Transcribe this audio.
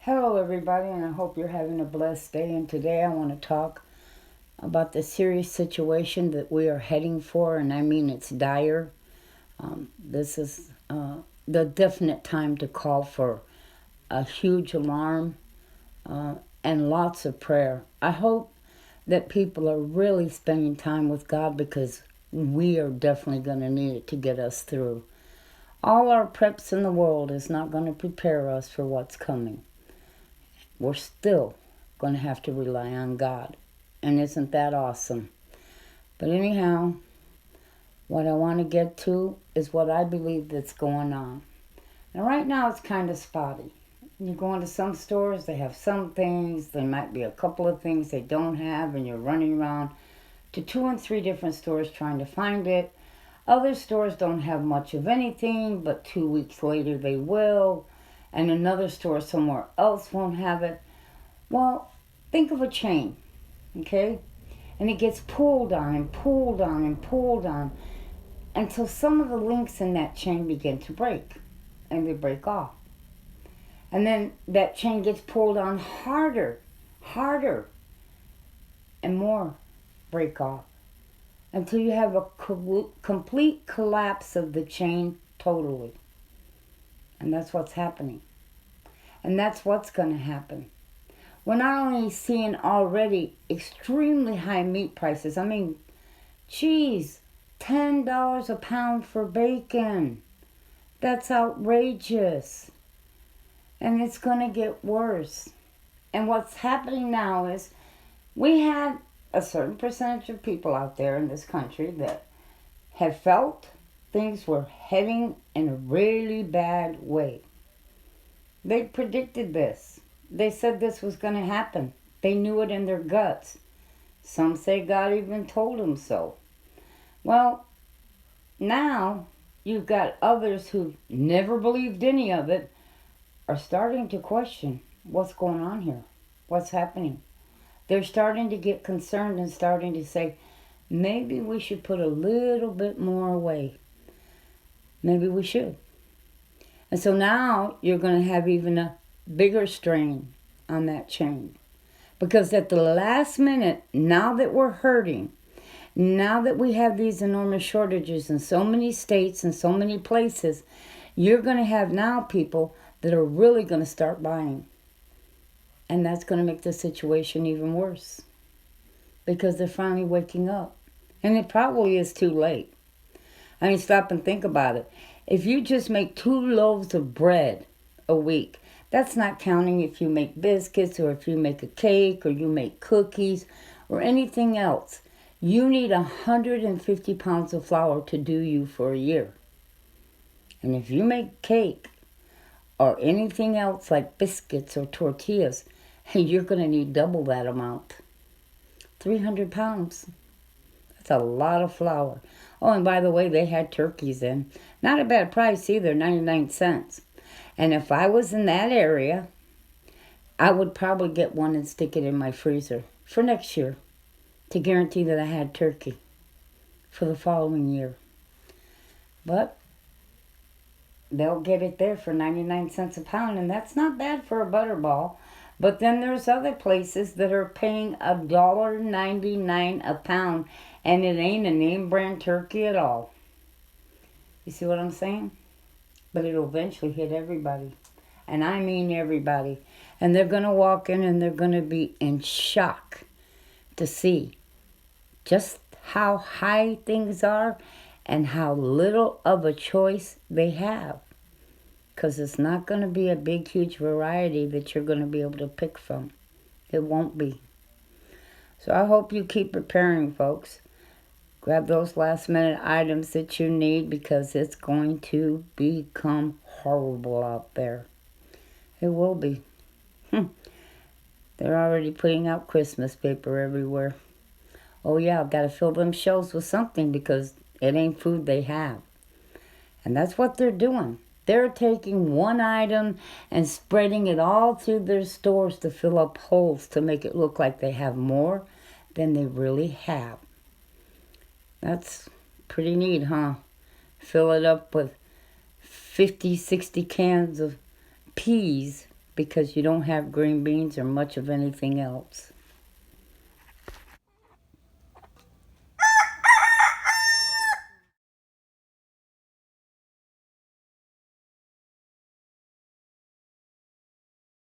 Hello, everybody, and I hope you're having a blessed day. And today I want to talk about the serious situation that we are heading for, and I mean it's dire. This is the definite time to call for a huge alarm and lots of prayer. I hope that people are really spending time with God because we are definitely going to need it to get us through. All our preps in the world is not going to prepare us for what's coming. We're still going to have to rely on God. And isn't that awesome? But anyhow, what I want to get to is what I believe that's going on. And right now it's kind of spotty. You go into some stores, they have some things, there might be a couple of things they don't have, and you're running around to 2 and 3 different stores trying to find it. Other stores don't have much of anything, but 2 weeks later they will, and another store somewhere else won't have it. Well, think of a chain, okay? And it gets pulled on and pulled on and pulled on until some of the links in that chain begin to break, and they break off. And then that chain gets pulled on harder, and more break off until you have a complete collapse of the chain totally. And that's what's happening. And that's what's going to happen. We're not only seeing already extremely high meat prices. I mean, geez, $10 a pound for bacon. That's outrageous. And it's going to get worse. And what's happening now is we had a certain percentage of people out there in this country that have felt things were heading in a really bad way. They predicted this. They said this was going to happen. They knew it in their guts. Some say God even told them so. Well, now you've got others who never believed any of it are starting to question what's going on here. What's happening? They're starting to get concerned and starting to say, maybe we should put a little bit more away. Maybe we should. And so now you're going to have even a bigger strain on that chain. Because at the last minute, now that we're hurting, now that we have these enormous shortages in so many states and so many places, you're going to have now people that are really going to start buying. And that's going to make the situation even worse. Because they're finally waking up. And it probably is too late. I mean, stop and think about it. If you just make 2 loaves of bread a week, that's not counting if you make biscuits or if you make a cake or you make cookies or anything else. You need 150 pounds of flour to do you for a year. And if you make cake or anything else like biscuits or tortillas, you're going to need double that amount. 300 pounds. That's a lot of flour. Oh, and by the way, they had turkeys in. Not a bad price either, 99 cents. And if I was in that area, I would probably get one and stick it in my freezer for next year to guarantee that I had turkey for the following year. But they'll get it there for 99 cents a pound, and that's not bad for a butterball. But then there's other places that are paying $1.99 a pound, and it ain't a name brand turkey at all. You see what I'm saying? But it'll eventually hit everybody. And I mean everybody. And they're going to walk in and they're going to be in shock to see just how high things are and how little of a choice they have. Because it's not going to be a big, huge variety that you're going to be able to pick from. It won't be. So I hope you keep preparing, folks. Grab those last minute items that you need because it's going to become horrible out there. It will be. They're already putting out Christmas paper everywhere. Oh yeah, I've got to fill them shelves with something because it ain't food they have. And that's what they're doing. They're taking one item and spreading it all through their stores to fill up holes to make it look like they have more than they really have. That's pretty neat, huh? Fill it up with 50, 60 cans of peas because you don't have green beans or much of anything else.